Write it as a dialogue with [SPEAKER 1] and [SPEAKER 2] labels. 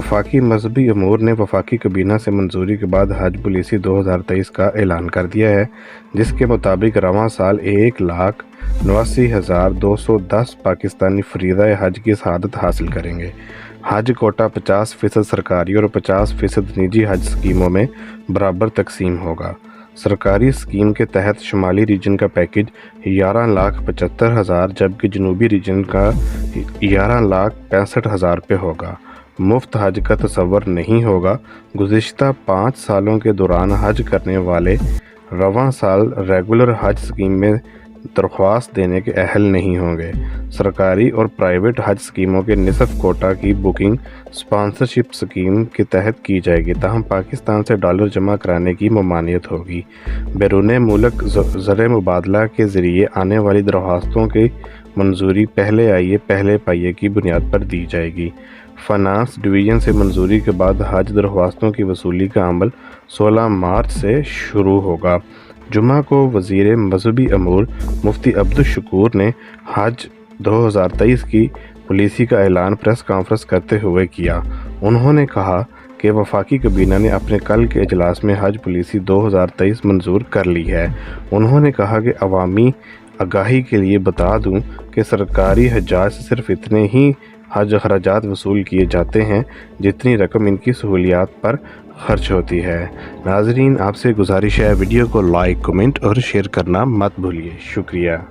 [SPEAKER 1] वफाकी मजहबी अमूर ने वफाकी काबीना से मंजूरी के बाद हज पॉलिसी 2023 का ऐलान कर दिया है, जिसके मुताबिक रवां साल 1,89,210 पाकिस्तानी फरीदा हज की शहादत हासिल करेंगे। हज कोटा 50% सरकारी और 50% निजी हज स्कीमों में बराबर तकसीम होगा। सरकारी स्कीम के तहत शुमाली रीजन का पैकेज 11,75,000 जबकि जनूबी रीजन का 11,65,000 रुपये होगा। मुफ्त हज का तस्वर नहीं होगा। गुज़िश्ता 5 सालों के दौरान हज करने वाले रवां साल रेगुलर हज स्कीम में दरख्वास्त देने के अहल नहीं होंगे। सरकारी और प्राइवेट हज स्कीमों के निसफ कोटा की बुकिंग स्पॉन्सरशिप स्कीम के तहत की जाएगी, ताहम पाकिस्तान से डॉलर जमा कराने की ममानियत होगी। बैरून मुल्क ज़र मुबादला के ज़रिए आने वाली दरख्वास्तों की मंजूरी पहले आइए पहले पाइए की बुनियाद पर दी जाएगी। फाइनेंस डिवीज़न से मंजूरी के बाद हज दरख्वास्तों की वसूली का अमल 16 मार्च से शुरू होगा। जुमा को वज़ीर मजहबी अमूर मुफ्ती अब्दुल शकूर ने हज 2023 की पॉलिसी का ऐलान प्रेस कॉन्फ्रेंस करते हुए किया। उन्होंने कहा कि वफाकी काबीना ने अपने कल के इजलास में हज पॉलिसी 2023 मंजूर कर ली है। उन्होंने कहा कि अवामी आगाही के लिए बता दूं कि सरकारी हज्जाज से सिर्फ इतने ही हज अखराजात वसूल किए जाते हैं जितनी रकम इनकी सहूलियात पर खर्च होती है। नाजरीन, आपसे गुजारिश है वीडियो को लाइक, कमेंट और शेयर करना मत भूलिए। शुक्रिया।